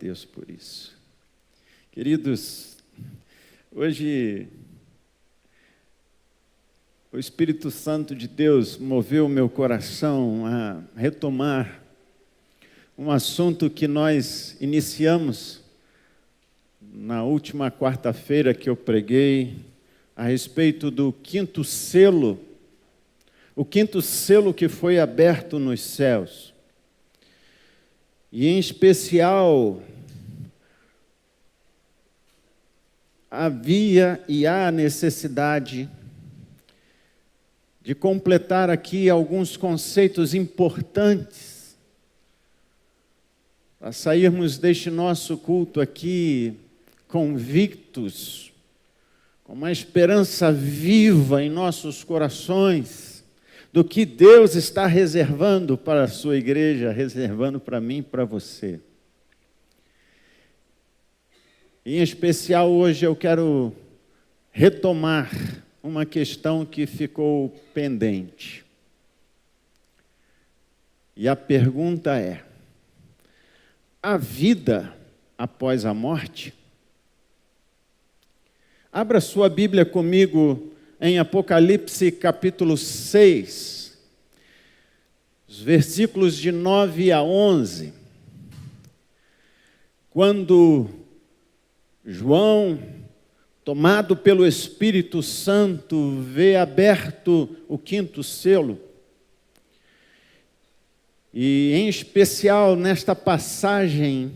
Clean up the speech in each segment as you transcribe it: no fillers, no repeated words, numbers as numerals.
agradeço por isso. Queridos, hoje o Espírito Santo de Deus moveu o meu coração a retomar um assunto que nós iniciamos na última quarta-feira que eu preguei a respeito do quinto selo, o quinto selo que foi aberto nos céus. E em especial, havia e há necessidade de completar aqui alguns conceitos importantes para sairmos deste nosso culto aqui convictos, com uma esperança viva em nossos corações do que Deus está reservando para a sua igreja, reservando para mim e para você. Em especial hoje eu quero retomar uma questão que ficou pendente. E a pergunta é: há vida após a morte? Abra sua Bíblia comigo em Apocalipse capítulo 6, os versículos de 9 a 11. Quando João, tomado pelo Espírito Santo, vê aberto o quinto selo, e em especial nesta passagem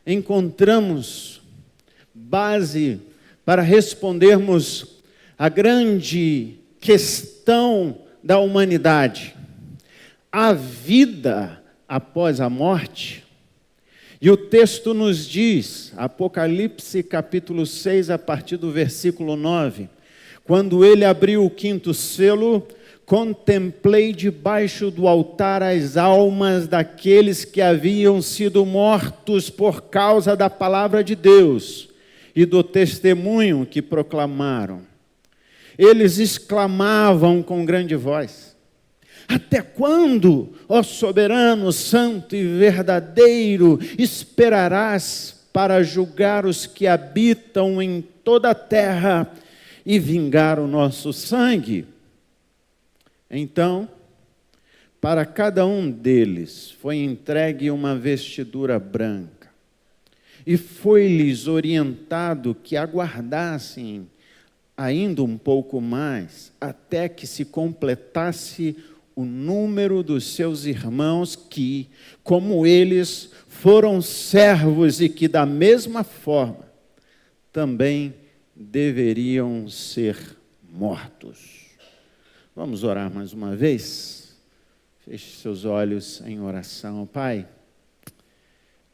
encontramos base para respondermos a grande questão da humanidade: a vida após a morte. E o texto nos diz, Apocalipse capítulo 6, a partir do versículo 9: quando ele abriu o quinto selo, contemplei debaixo do altar as almas daqueles que haviam sido mortos por causa da palavra de Deus e do testemunho que proclamaram. Eles exclamavam com grande voz: até quando, ó soberano, santo e verdadeiro, esperarás para julgar os que habitam em toda a terra e vingar o nosso sangue? Então, para cada um deles foi entregue uma vestidura branca, e foi-lhes orientado que aguardassem ainda um pouco mais, até que se completasse o número dos seus irmãos que, como eles, foram servos e que, da mesma forma, também deveriam ser mortos. Vamos orar mais uma vez? Feche seus olhos em oração. Pai,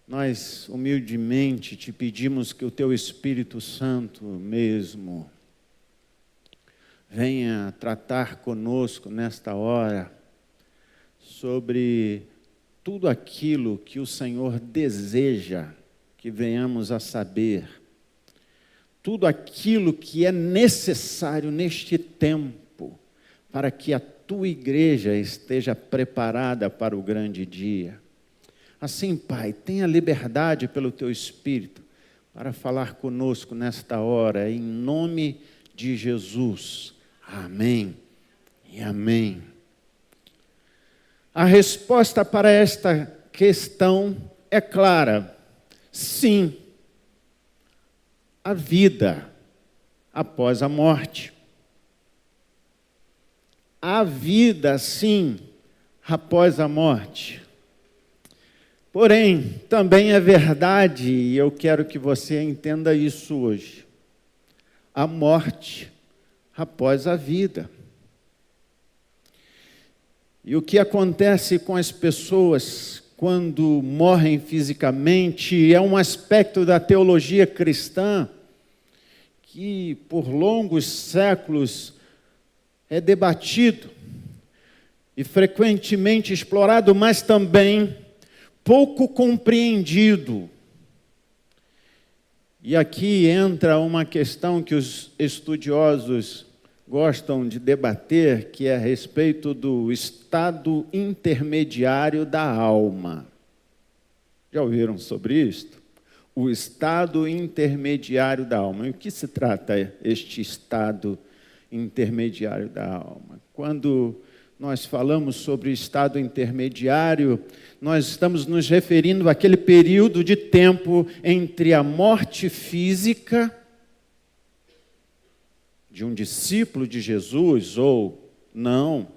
nós humildemente te pedimos que o teu Espírito Santo mesmo venha tratar conosco nesta hora sobre tudo aquilo que o Senhor deseja que venhamos a saber, tudo aquilo que é necessário neste tempo para que a tua igreja esteja preparada para o grande dia. Assim, Pai, tenha liberdade pelo teu Espírito para falar conosco nesta hora, em nome de Jesus. Amém e amém. A resposta para esta questão é clara: sim, a vida após a morte. Há vida, sim, após a morte. Porém, também é verdade, e eu quero que você entenda isso hoje: a morte após a vida. E o que acontece com as pessoas quando morrem fisicamente é um aspecto da teologia cristã que por longos séculos é debatido e frequentemente explorado, mas também pouco compreendido. E aqui entra uma questão que os estudiosos gostam de debater, que é a respeito do estado intermediário da alma. Já ouviram sobre isto? O estado intermediário da alma. E o que se trata este estado intermediário da alma? Quando nós falamos sobre o estado intermediário, nós estamos nos referindo àquele período de tempo entre a morte física de um discípulo de Jesus, ou não,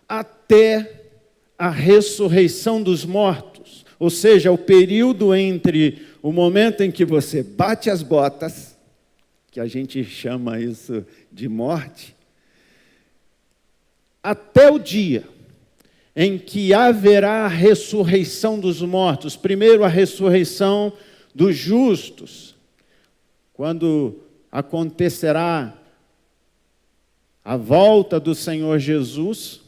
até a ressurreição dos mortos. Ou seja, o período entre o momento em que você bate as botas, que a gente chama isso de morte, até o dia em que haverá a ressurreição dos mortos. Primeiro, a ressurreição dos justos, quando acontecerá a volta do Senhor Jesus.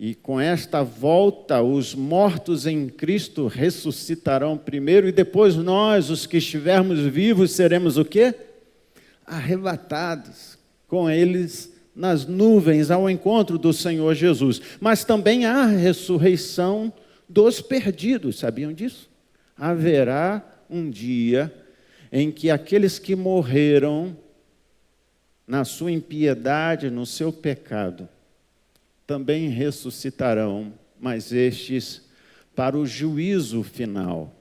E com esta volta, os mortos em Cristo ressuscitarão primeiro, e depois nós, os que estivermos vivos, seremos o quê? Arrebatados com eles nas nuvens ao encontro do Senhor Jesus. Mas também há a ressurreição dos perdidos, sabiam disso? Haverá um dia em que aqueles que morreram na sua impiedade, no seu pecado, também ressuscitarão, mas estes para o juízo final.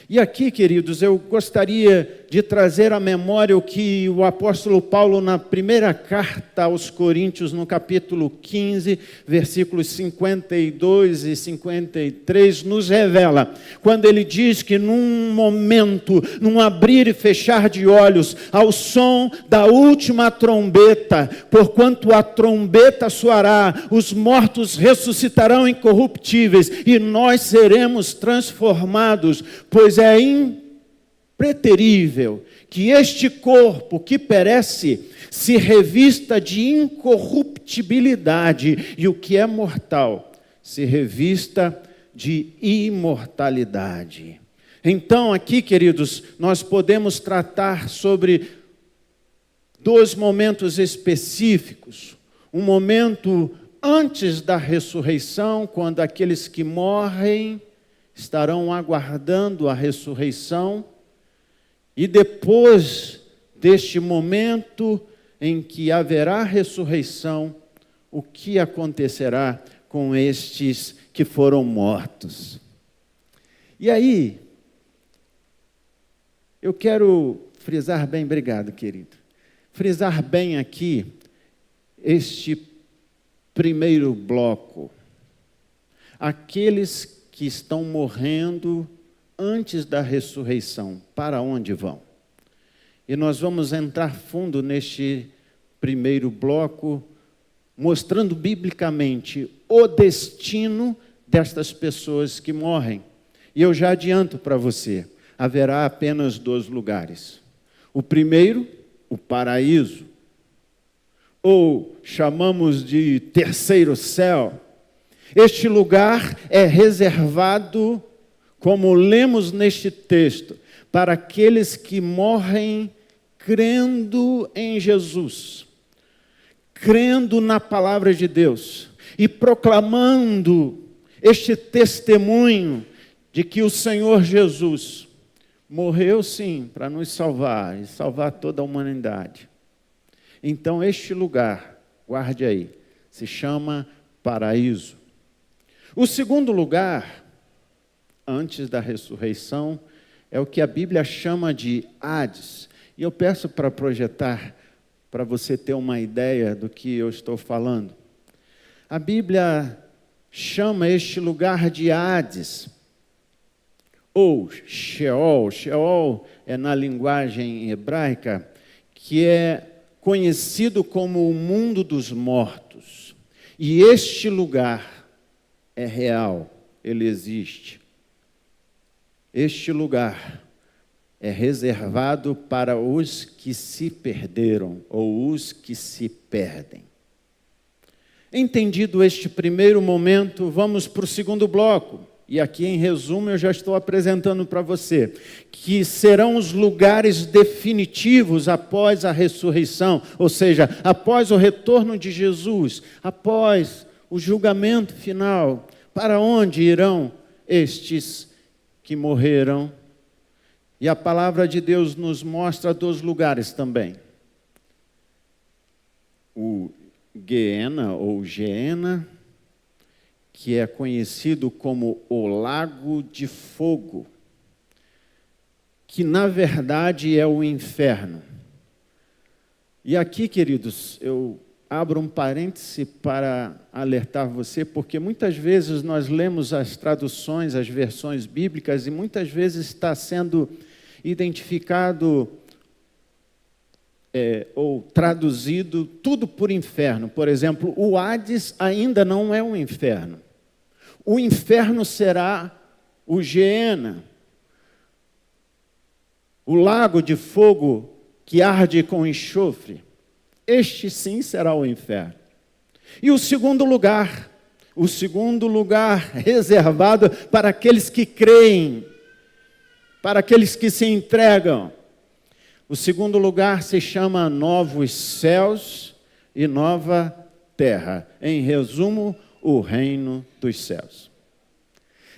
E aqui, queridos, eu gostaria de trazer à memória o que o apóstolo Paulo, na primeira carta aos Coríntios, no capítulo 15, versículos 52 e 53, nos revela, quando ele diz que num momento, num abrir e fechar de olhos, ao som da última trombeta, porquanto a trombeta soará, os mortos ressuscitarão incorruptíveis, e nós seremos transformados, pois é impreterível que este corpo que perece se revista de incorruptibilidade, e o que é mortal se revista de imortalidade. Então, aqui, queridos, nós podemos tratar sobre dois momentos específicos. Um momento antes da ressurreição, quando aqueles que morrem estarão aguardando a ressurreição, e depois deste momento em que haverá ressurreição, o que acontecerá com estes que foram mortos. E aí, eu quero frisar bem, obrigado, querido, frisar bem aqui este primeiro bloco. Aqueles que estão morrendo antes da ressurreição, para onde vão? E nós vamos entrar fundo neste primeiro bloco, mostrando biblicamente o destino destas pessoas que morrem. E eu já adianto para você, haverá apenas dois lugares. O primeiro, o paraíso, ou chamamos de terceiro céu. Este lugar é reservado, como lemos neste texto, para aqueles que morrem crendo em Jesus, crendo na palavra de Deus e proclamando este testemunho de que o Senhor Jesus morreu sim para nos salvar e salvar toda a humanidade. Então este lugar, guarde aí, se chama paraíso. O segundo lugar, antes da ressurreição, é o que a Bíblia chama de Hades. E eu peço para projetar, para você ter uma ideia do que eu estou falando. A Bíblia chama este lugar de Hades, ou Sheol. Sheol é na linguagem hebraica, que é conhecido como o mundo dos mortos. E este lugar é real, ele existe. Este lugar é reservado para os que se perderam, ou os que se perdem. Entendido este primeiro momento, vamos para o segundo bloco. E aqui, em resumo, eu já estou apresentando para você que serão os lugares definitivos após a ressurreição, ou seja, após o retorno de Jesus, após o julgamento final, Para onde irão estes que morreram? E a palavra de Deus nos mostra 2 lugares também. O Guiena, ou Geena, que é conhecido como o Lago de Fogo, que na verdade é o inferno. E aqui, queridos, eu abro um parêntese para alertar você, porque muitas vezes nós lemos as traduções, as versões bíblicas, e muitas vezes está sendo identificado ou traduzido tudo por inferno. Por exemplo, o Hades ainda não é um inferno. O inferno será o Geena, o lago de fogo que arde com enxofre. Este sim será o inferno. E o segundo lugar reservado para aqueles que creem, para aqueles que se entregam. O segundo lugar se chama Novos Céus e Nova Terra. Em resumo, o reino dos céus.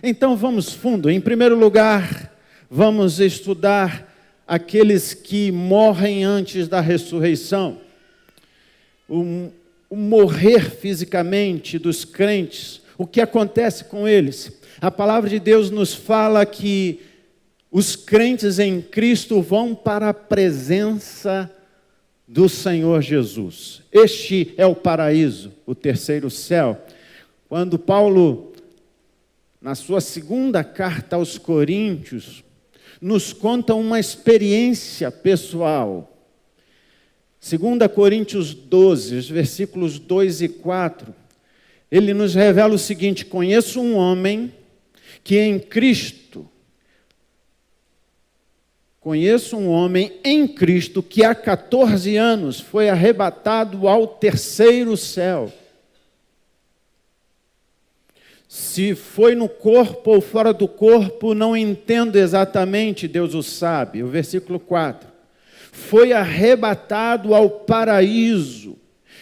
Então vamos fundo. Em primeiro lugar, vamos estudar aqueles que morrem antes da ressurreição. O morrer fisicamente dos crentes, o que acontece com eles? A palavra de Deus nos fala que os crentes em Cristo vão para a presença do Senhor Jesus. Este é o paraíso, o terceiro céu. Quando Paulo, na sua segunda carta aos Coríntios, nos conta uma experiência pessoal. 2 Coríntios 12, os versículos 2 e 4, ele nos revela o seguinte: conheço um homem que em Cristo que há 14 anos foi arrebatado ao terceiro céu. Se foi no corpo ou fora do corpo, não entendo exatamente, Deus o sabe. O versículo 4. Foi arrebatado ao paraíso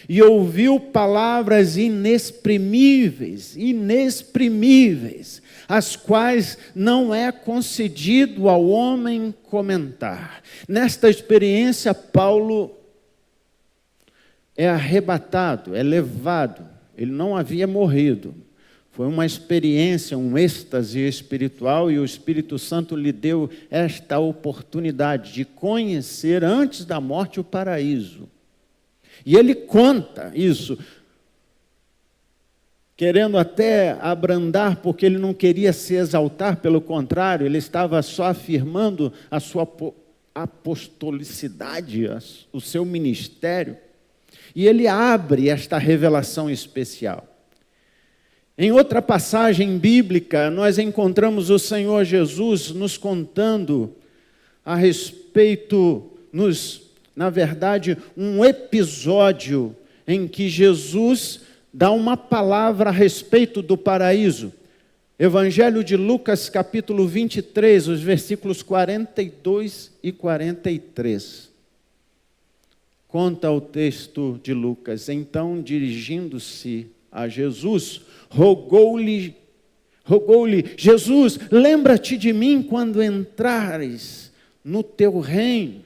e ouviu palavras inexprimíveis, as quais não é concedido ao homem comentar. Nesta experiência, Paulo é arrebatado, é levado. Ele não havia morrido. Foi uma experiência, um êxtase espiritual, e o Espírito Santo lhe deu esta oportunidade de conhecer antes da morte o paraíso. E ele conta isso, querendo até abrandar, porque ele não queria se exaltar, pelo contrário, ele estava só afirmando a sua apostolicidade, o seu ministério. E ele abre esta revelação especial. Em outra passagem bíblica, nós encontramos o Senhor Jesus nos contando a respeito, na verdade, um episódio em que Jesus dá uma palavra a respeito do paraíso. Evangelho de Lucas, capítulo 23, os versículos 42 e 43. Conta o texto de Lucas: então, dirigindo-se a Jesus, rogou-lhe, Jesus, lembra-te de mim quando entrares no teu reino.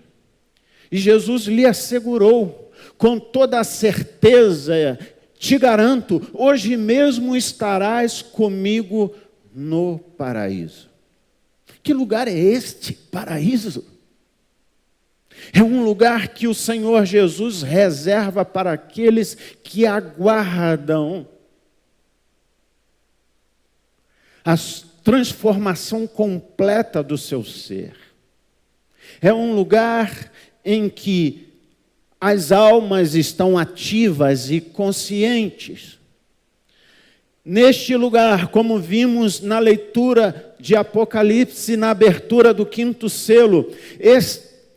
E Jesus lhe assegurou, com toda a certeza, te garanto, hoje mesmo estarás comigo no paraíso. Que lugar é este, paraíso? É um lugar que o Senhor Jesus reserva para aqueles que aguardam a transformação completa do seu ser. É um lugar em que as almas estão ativas e conscientes. Neste lugar, como vimos na leitura de Apocalipse, na abertura do 5º selo,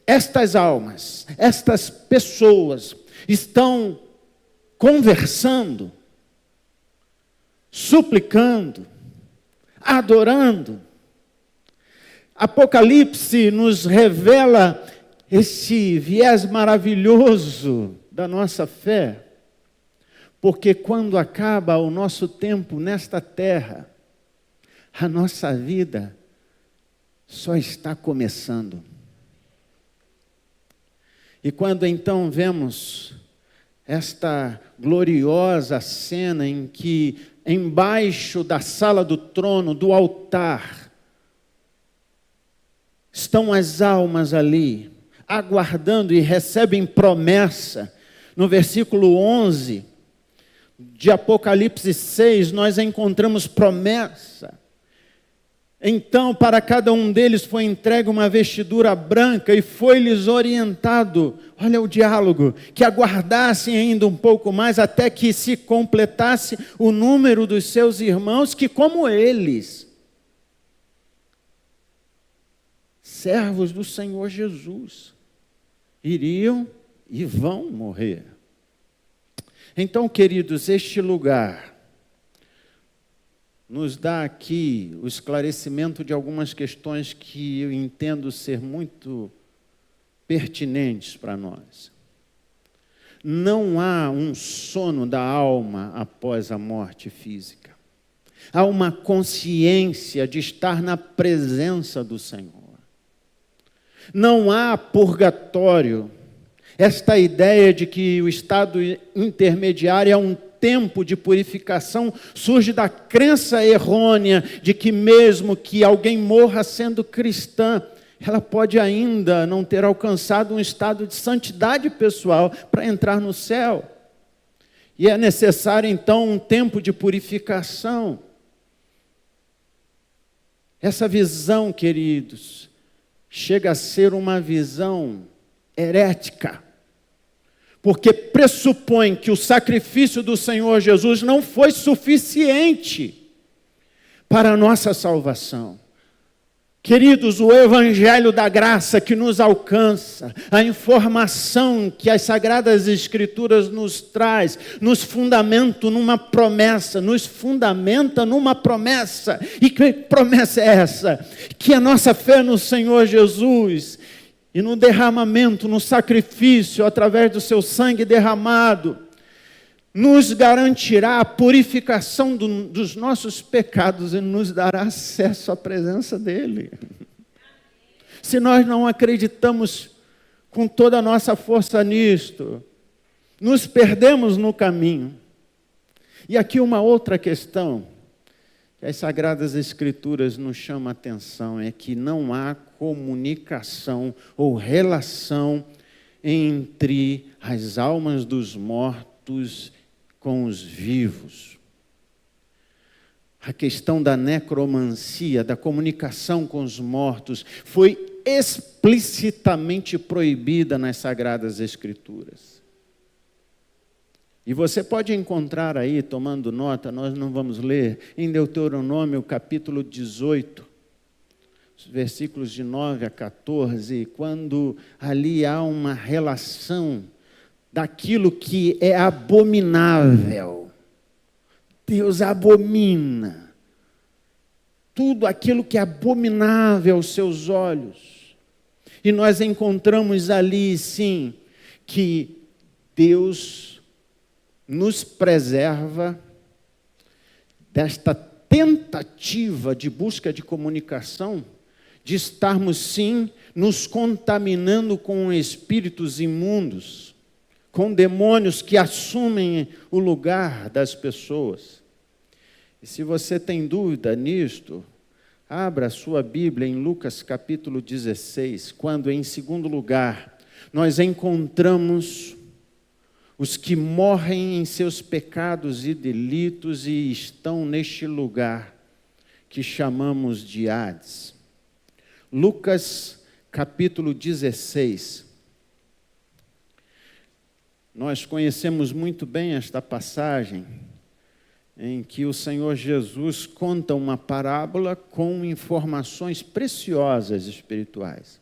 estas almas, estas pessoas estão conversando, suplicando, adorando. Apocalipse nos revela esse viés maravilhoso da nossa fé, Porque quando acaba o nosso tempo nesta terra, a nossa vida só está começando. E quando então vemos esta gloriosa cena em que, embaixo da sala do trono, do altar, estão as almas ali, aguardando e recebem promessa. No versículo 11 de Apocalipse 6, nós encontramos promessa. Então, para cada um deles foi entregue uma vestidura branca e foi-lhes orientado, olha o diálogo, que aguardassem ainda um pouco mais até que se completasse o número dos seus irmãos, que como eles, servos do Senhor Jesus, iriam e vão morrer. Então, queridos, este lugar nos dá aqui o esclarecimento de algumas questões que eu entendo ser muito pertinentes para nós. Não há um sono da alma após a morte física. Há uma consciência de estar na presença do Senhor. Não há purgatório. Esta ideia de que o estado intermediário é um tempo de purificação surge da crença errônea de que mesmo que alguém morra sendo cristã, ela pode ainda não ter alcançado um estado de santidade pessoal para entrar no céu. E é necessário então um tempo de purificação. Essa visão, queridos, chega a ser uma visão herética, porque pressupõe que o sacrifício do Senhor Jesus não foi suficiente para a nossa salvação. Queridos, o Evangelho da graça que nos alcança, a informação que as Sagradas Escrituras nos traz, nos fundamenta numa promessa, E que promessa é essa? Que a nossa fé no Senhor Jesus e no derramamento, no sacrifício, através do seu sangue derramado, nos garantirá a purificação dos nossos pecados e nos dará acesso à presença dEle. Se nós não acreditamos com toda a nossa força nisto, nos perdemos no caminho. E aqui uma outra questão que as Sagradas Escrituras nos chamam a atenção é que não há comunicação ou relação entre as almas dos mortos com os vivos. A questão da necromancia, da comunicação com os mortos, foi explicitamente proibida nas Sagradas Escrituras. E você pode encontrar aí, tomando nota, nós não vamos ler, em Deuteronômio capítulo 18, os versículos de 9 a 14, quando ali há uma relação daquilo que é abominável. Deus abomina tudo aquilo que é abominável aos seus olhos. E nós encontramos ali, sim, que Deus nos preserva desta tentativa de busca de comunicação, de estarmos, sim, nos contaminando com espíritos imundos, com demônios que assumem o lugar das pessoas. E se você tem dúvida nisto, abra a sua Bíblia em Lucas capítulo 16, quando em segundo lugar nós encontramos os que morrem em seus pecados e delitos e estão neste lugar que chamamos de Hades. Lucas capítulo 16. Nós conhecemos muito bem esta passagem em que o Senhor Jesus conta uma parábola com informações preciosas espirituais.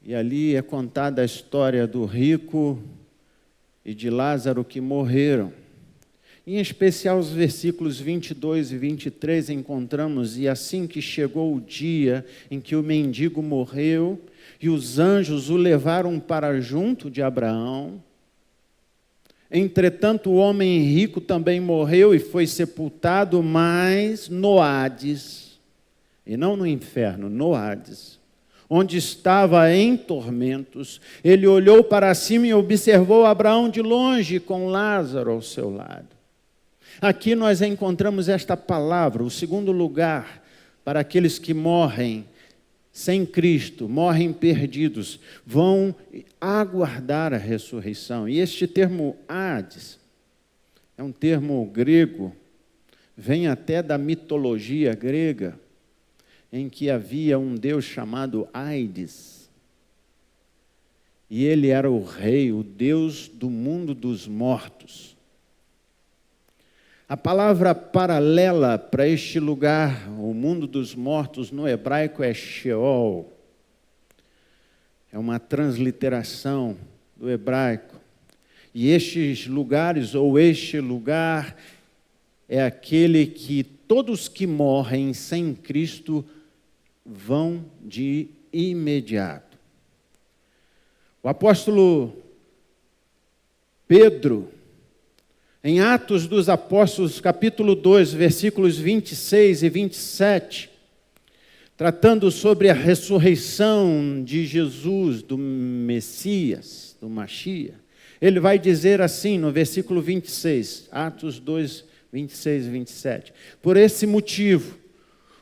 E ali é contada a história do rico e de Lázaro que morreram. Em especial os versículos 22 e 23 encontramos: e assim que chegou o dia em que o mendigo morreu, e os anjos o levaram para junto de Abraão, Entretanto, o homem rico também morreu e foi sepultado, mas no Hades, e não no inferno, no Hades, onde estava em tormentos. Ele olhou para cima e observou Abraão de longe, com Lázaro ao seu lado. Aqui nós encontramos esta palavra, o segundo lugar para aqueles que morrem sem Cristo, morrem perdidos, vão aguardar a ressurreição. E este termo Hades é um termo grego, vem até da mitologia grega, em que havia um deus chamado Aides. E ele era o rei, o deus do mundo dos mortos. A palavra paralela para este lugar, o mundo dos mortos, no hebraico é Sheol. É uma transliteração do hebraico. E estes lugares, ou este lugar, é aquele que todos que morrem sem Cristo vão de imediato. O apóstolo Pedro, em Atos dos Apóstolos, capítulo 2, versículos 26 e 27, tratando sobre a ressurreição de Jesus, do Messias, do Machia, ele vai dizer assim no versículo 26, Atos 2, 26 e 27. Por esse motivo,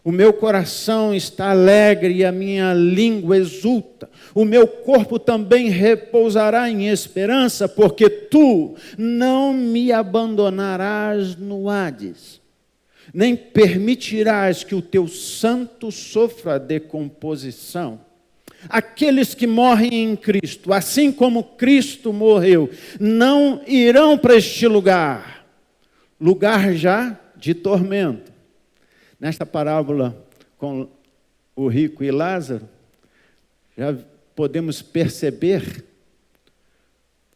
o meu coração está alegre e a minha língua exulta. O meu corpo também repousará em esperança, porque tu não me abandonarás no Hades, nem permitirás que o teu santo sofra decomposição. Aqueles que morrem em Cristo, assim como Cristo morreu, não irão para este lugar, lugar já de tormento. Nesta parábola com o rico e Lázaro, já podemos perceber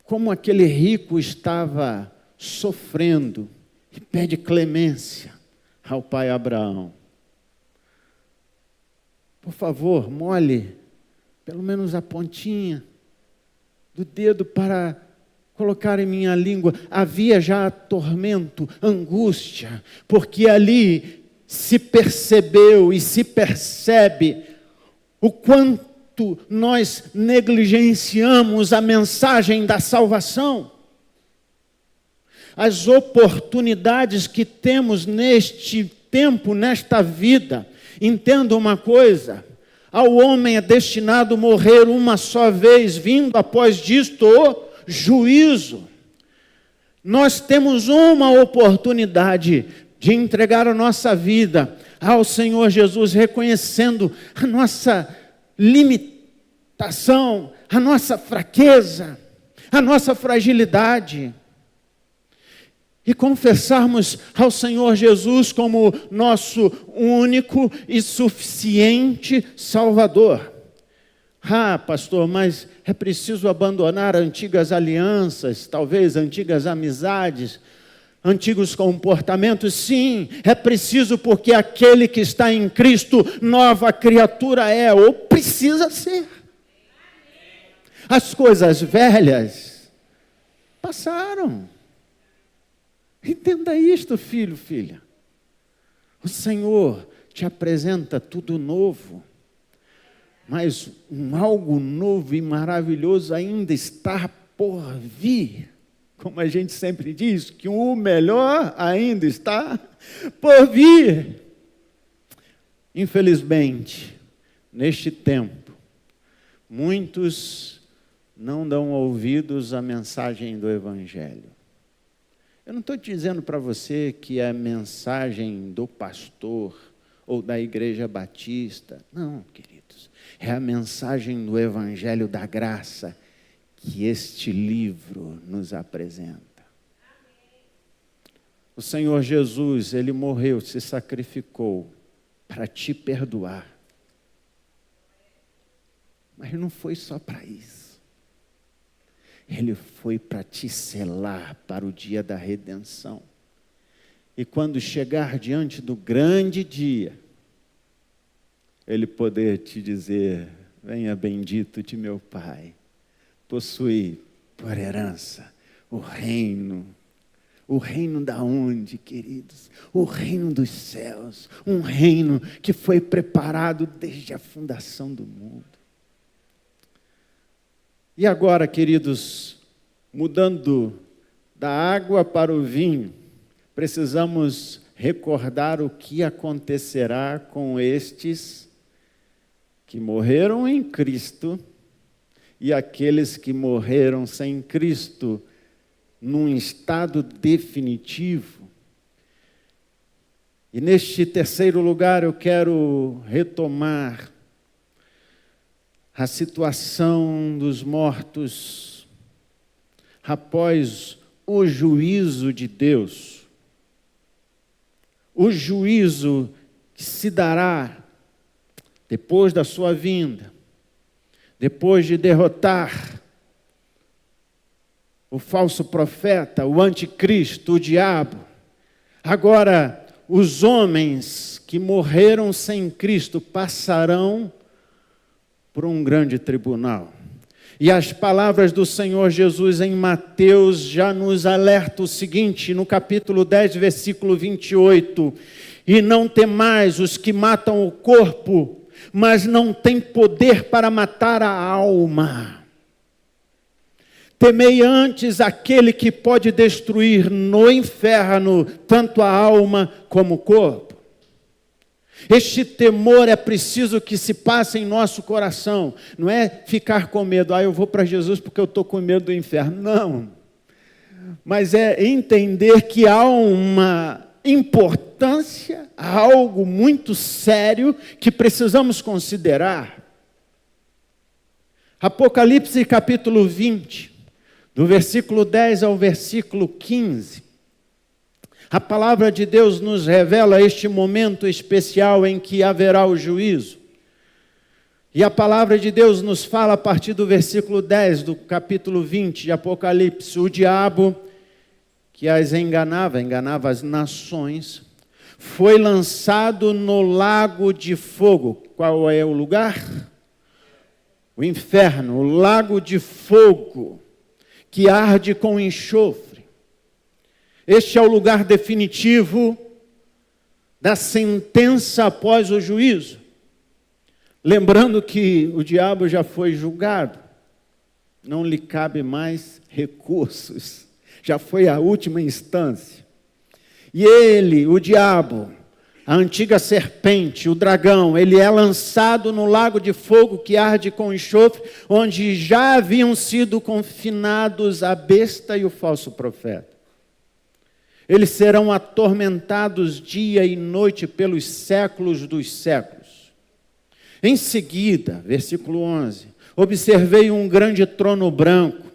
como aquele rico estava sofrendo e pede clemência ao pai Abraão. Por favor, molhe pelo menos a pontinha do dedo para colocar em minha língua. Havia já tormento, angústia, porque ali se percebeu e se percebe o quanto nós negligenciamos a mensagem da salvação. As oportunidades que temos neste tempo, nesta vida. Entenda uma coisa, ao homem é destinado morrer uma só vez, vindo após disto o juízo. Nós temos uma oportunidade de entregar a nossa vida ao Senhor Jesus, reconhecendo a nossa limitação, a nossa fraqueza, a nossa fragilidade, e confessarmos ao Senhor Jesus como nosso único e suficiente Salvador. Ah, pastor, mas é preciso abandonar antigas alianças, talvez antigas amizades, antigos comportamentos. Sim, é preciso, porque aquele que está em Cristo, nova criatura é, ou precisa ser. As coisas velhas passaram. Entenda isto, filho, filha. O Senhor te apresenta tudo novo, mas algo novo e maravilhoso ainda está por vir. Como a gente sempre diz, que o melhor ainda está por vir. Infelizmente, neste tempo, muitos não dão ouvidos à mensagem do Evangelho. Eu não estou dizendo para você que é a mensagem do pastor ou da igreja batista. Não, queridos. É a mensagem do Evangelho da graça que este livro nos apresenta. O Senhor Jesus, Ele morreu, se sacrificou para te perdoar. Mas não foi só para isso. Ele foi para te selar para o dia da redenção. E quando chegar diante do grande dia, Ele poder te dizer: venha bendito de meu Pai, possui por herança o reino. O reino da onde, queridos? O reino dos céus. Um reino que foi preparado desde a fundação do mundo. E agora, queridos, mudando da água para o vinho, precisamos recordar o que acontecerá com estes que morreram em Cristo e aqueles que morreram sem Cristo, num estado definitivo. E neste terceiro lugar eu quero retomar a situação dos mortos após o juízo de Deus. O juízo que se dará depois da sua vinda, depois de derrotar o falso profeta, o anticristo, o diabo. Agora, os homens que morreram sem Cristo passarão por um grande tribunal. E as palavras do Senhor Jesus em Mateus já nos alertam o seguinte, no capítulo 10, versículo 28. E não temais os que matam o corpo, mas não têm poder para matar a alma. Temei antes aquele que pode destruir no inferno tanto a alma como o corpo. Este temor é preciso que se passe em nosso coração. Não é ficar com medo, eu vou para Jesus porque eu estou com medo do inferno. Não. Mas é entender que há uma importância, há algo muito sério que precisamos considerar. Apocalipse capítulo 20. Do versículo 10 ao versículo 15, a palavra de Deus nos revela este momento especial em que haverá o juízo. E a palavra de Deus nos fala a partir do versículo 10 do capítulo 20 de Apocalipse. O diabo que as enganava as nações, foi lançado no lago de fogo. Qual é o lugar? O inferno, o lago de fogo, que arde com enxofre. Este é o lugar definitivo da sentença após o juízo. Lembrando que o diabo já foi julgado, não lhe cabe mais recursos, já foi a última instância. E ele, o diabo, a antiga serpente, o dragão, ele é lançado no lago de fogo que arde com enxofre, onde já haviam sido confinados a besta e o falso profeta. Eles serão atormentados dia e noite pelos séculos dos séculos. Em seguida, versículo 11, observei um grande trono branco,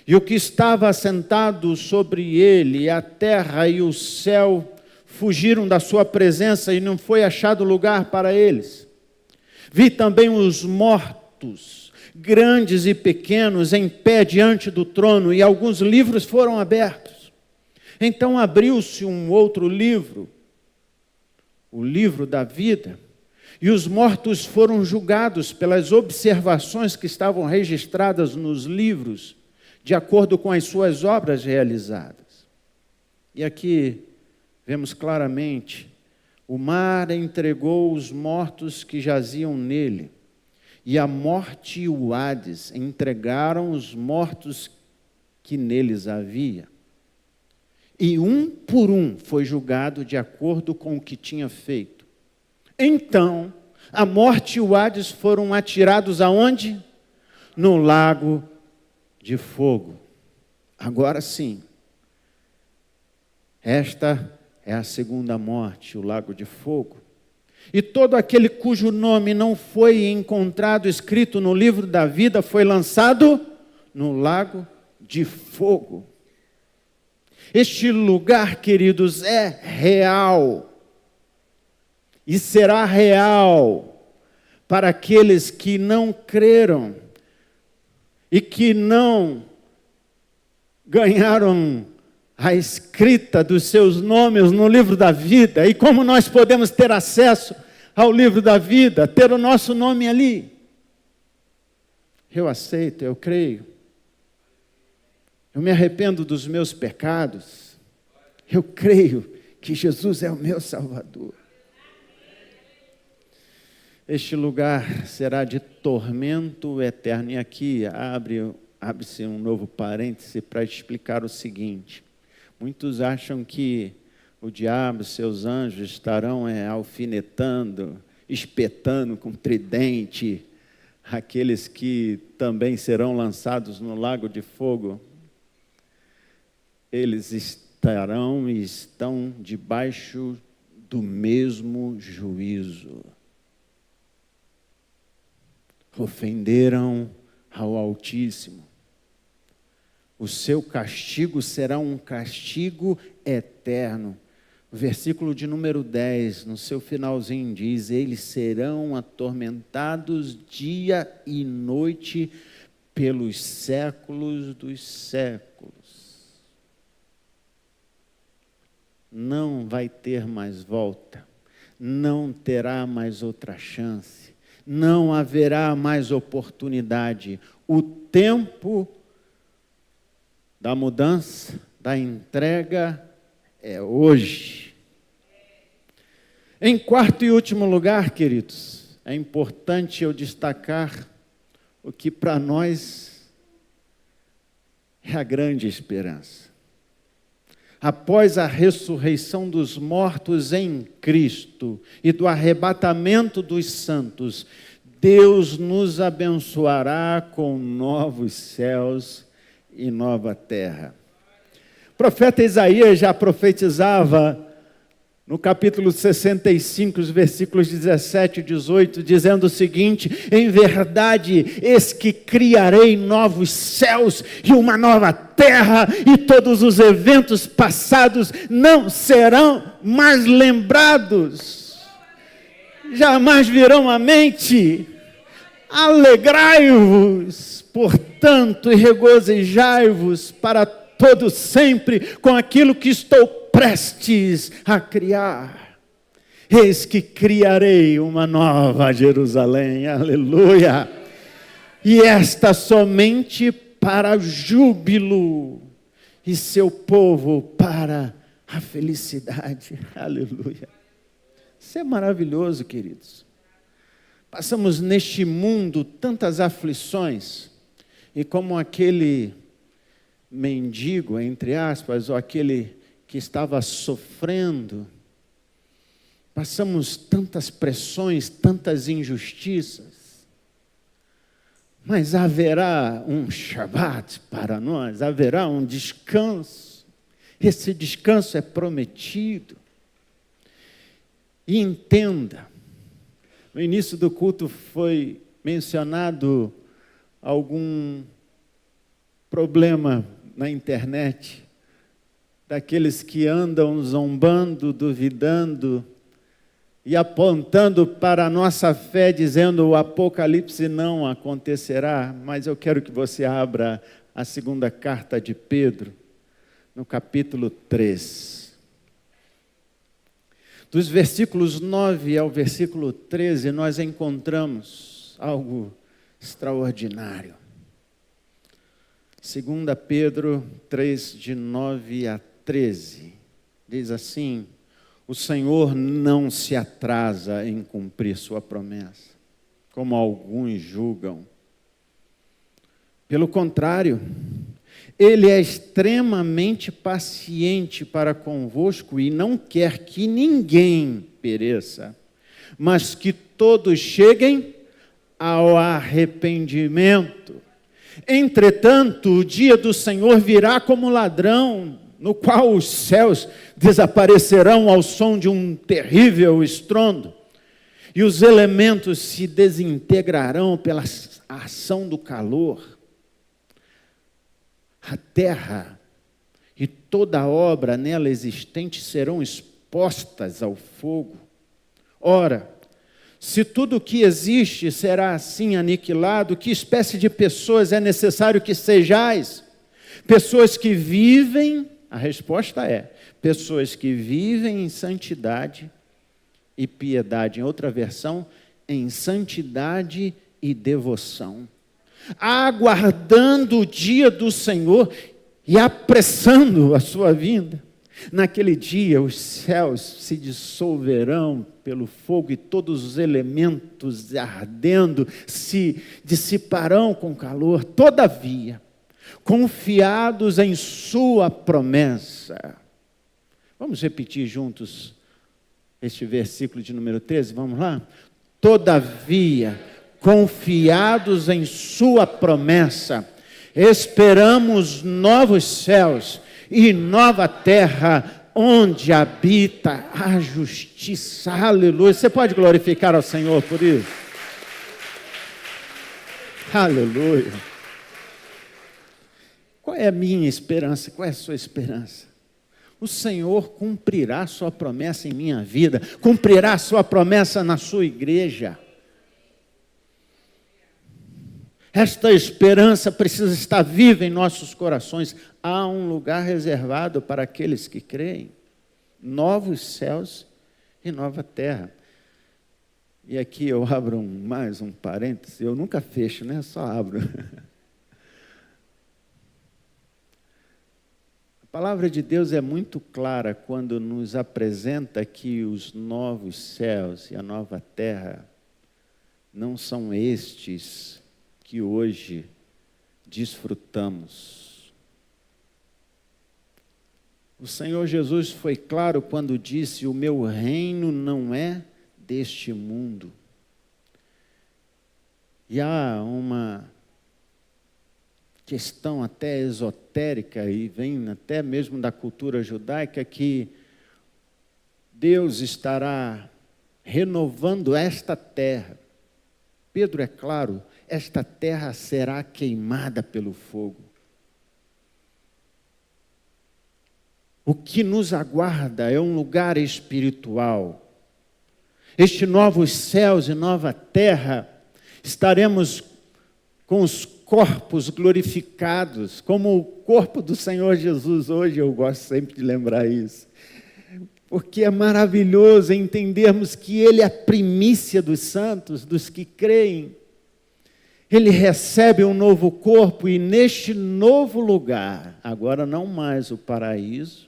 e o que estava assentado sobre ele, a terra e o céu, fugiram da sua presença e não foi achado lugar para eles. Vi também os mortos, grandes e pequenos, em pé diante do trono, e alguns livros foram abertos. Então abriu-se um outro livro, o livro da vida, e os mortos foram julgados pelas observações que estavam registradas nos livros, de acordo com as suas obras realizadas. E aqui vemos claramente, o mar entregou os mortos que jaziam nele, e a morte e o Hades entregaram os mortos que neles havia. E um por um foi julgado de acordo com o que tinha feito. Então, a morte e o Hades foram atirados aonde? No lago de fogo. Agora sim, esta é a segunda morte, o lago de fogo. E todo aquele cujo nome não foi encontrado escrito no livro da vida foi lançado no lago de fogo. Este lugar, queridos, é real. E será real para aqueles que não creram e que não ganharam a escrita dos seus nomes no livro da vida. E como nós podemos ter acesso ao livro da vida, ter o nosso nome ali? Eu aceito, eu creio. eu me arrependo dos meus pecados, eu creio que Jesus é o meu Salvador. Este lugar será de tormento eterno. E aqui abre-se um novo parêntese para explicar o seguinte. Muitos acham que o diabo e seus anjos estarão alfinetando, espetando com tridente aqueles que também serão lançados no lago de fogo. Eles estarão e estão debaixo do mesmo juízo. Ofenderam ao Altíssimo. O seu castigo será um castigo eterno. O versículo de número 10, no seu finalzinho diz: eles serão atormentados dia e noite pelos séculos dos séculos. Não vai ter mais volta, não terá mais outra chance, não haverá mais oportunidade. O tempo da mudança, da entrega, é hoje. Em quarto e último lugar, queridos, é importante eu destacar o que para nós é a grande esperança. Após a ressurreição dos mortos em Cristo e do arrebatamento dos santos, Deus nos abençoará com novos céus e nova terra. O profeta Isaías já profetizava no capítulo 65, os versículos 17 e 18, dizendo o seguinte: em verdade, eis que criarei novos céus e uma nova terra, e todos os eventos passados não serão mais lembrados, jamais virão à mente. Alegrai-vos, portanto, e regozijai-vos para todo sempre com aquilo que estou prestes a criar. Eis que criarei uma nova Jerusalém, aleluia, e esta somente para júbilo, e seu povo para a felicidade, aleluia. Isso é maravilhoso, queridos. Passamos neste mundo tantas aflições, e como aquele mendigo, entre aspas, ou aquele que estava sofrendo, passamos tantas pressões, tantas injustiças, mas haverá um Shabat para nós, haverá um descanso. Esse descanso é prometido. E entenda, no início do culto foi mencionado algum problema na internet, daqueles que andam zombando, duvidando e apontando para a nossa fé, dizendo o apocalipse não acontecerá. Mas eu quero que você abra a segunda carta de Pedro, no capítulo 3. Dos versículos 9 ao versículo 13, nós encontramos algo extraordinário. 2 Pedro 3, de 9 a 13, diz assim: o Senhor não se atrasa em cumprir sua promessa, como alguns julgam. Pelo contrário, Ele é extremamente paciente para convosco e não quer que ninguém pereça, mas que todos cheguem ao arrependimento. Entretanto, o dia do Senhor virá como ladrão, no qual os céus desaparecerão ao som de um terrível estrondo, e os elementos se desintegrarão pela ação do calor. A terra e toda a obra nela existente serão expostas ao fogo. Ora, se tudo o que existe será assim aniquilado, que espécie de pessoas é necessário que sejais? Pessoas que vivem, a resposta é, pessoas que vivem em santidade e piedade. Em outra versão, em santidade e devoção, aguardando o dia do Senhor, e apressando a sua vinda. Naquele dia os céus se dissolverão pelo fogo e todos os elementos ardendo se dissiparão com calor. Todavia, confiados em sua promessa. Vamos repetir juntos este versículo de número 13, vamos lá? Todavia, confiados em sua promessa, esperamos novos céus e nova terra, onde habita a justiça. Aleluia. Você pode glorificar ao Senhor por isso? Aleluia. Qual é a minha esperança? Qual é a sua esperança? O Senhor cumprirá a sua promessa em minha vida, cumprirá a sua promessa na sua igreja. Esta esperança precisa estar viva em nossos corações. Há um lugar reservado para aqueles que creem. Novos céus e nova terra. E aqui eu abro mais um parêntese. Eu nunca fecho, né? Só abro. A palavra de Deus é muito clara quando nos apresenta que os novos céus e a nova terra não são estes que hoje desfrutamos. O Senhor Jesus foi claro quando disse: o meu reino não é deste mundo. E há uma questão até esotérica, e vem até mesmo da cultura judaica, que Deus estará renovando esta terra. Pedro é claro, esta terra será queimada pelo fogo. O que nos aguarda é um lugar espiritual. Estes novos céus e nova terra, estaremos com os corpos glorificados, como o corpo do Senhor Jesus. Hoje eu gosto sempre de lembrar isso, porque é maravilhoso entendermos que Ele é a primícia dos santos, dos que creem. Ele recebe um novo corpo e neste novo lugar, agora não mais o paraíso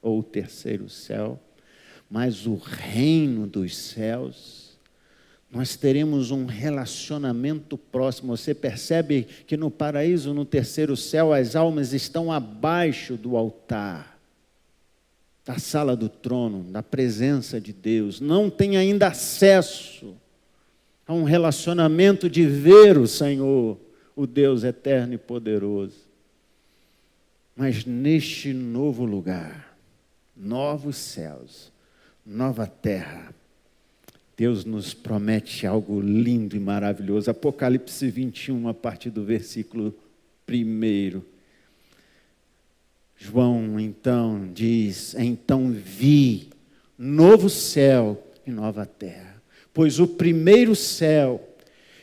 ou o terceiro céu, mas o reino dos céus, nós teremos um relacionamento próximo. Você percebe que no paraíso, no terceiro céu, as almas estão abaixo do altar, da sala do trono, da presença de Deus. Não tem ainda acesso a um relacionamento de ver o Senhor, o Deus eterno e poderoso. Mas neste novo lugar, novos céus, nova terra, Deus nos promete algo lindo e maravilhoso. Apocalipse 21, a partir do versículo 1. João então diz: então vi novo céu e nova terra, pois o primeiro céu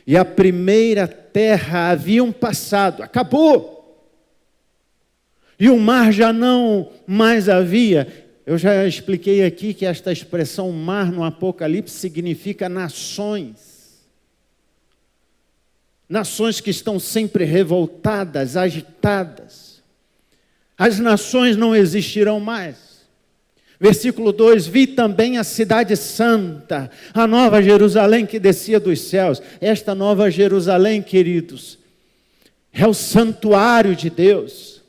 e a primeira terra haviam passado, acabou, e o mar já não mais havia. Eu já expliquei aqui que esta expressão mar no Apocalipse significa nações. Nações que estão sempre revoltadas, agitadas. As nações não existirão mais. Versículo 2, vi também a cidade santa, a nova Jerusalém que descia dos céus. Esta nova Jerusalém, queridos, é o santuário de Deus,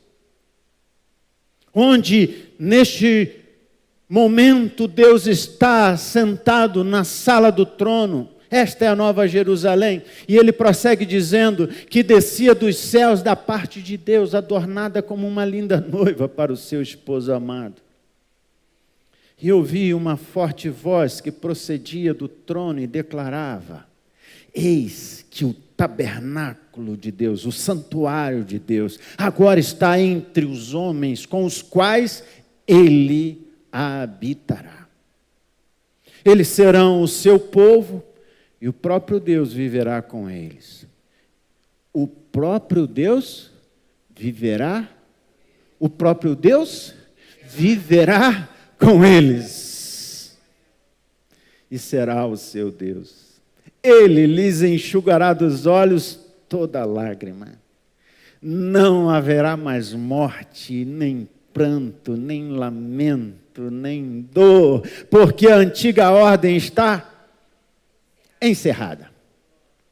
onde neste momento Deus está sentado na sala do trono. Esta é a nova Jerusalém. E ele prossegue dizendo que descia dos céus da parte de Deus, adornada como uma linda noiva para o seu esposo amado. E ouvi uma forte voz que procedia do trono e declarava: eis que o tabernáculo de Deus, o santuário de Deus, agora está entre os homens, com os quais Ele habitará. Eles serão o seu povo e o próprio Deus viverá com eles. O próprio Deus viverá, o próprio Deus viverá com eles e será o seu Deus. Ele lhes enxugará dos olhos toda lágrima. não haverá mais morte, nem pranto, nem lamento, nem dor, porque a antiga ordem está encerrada.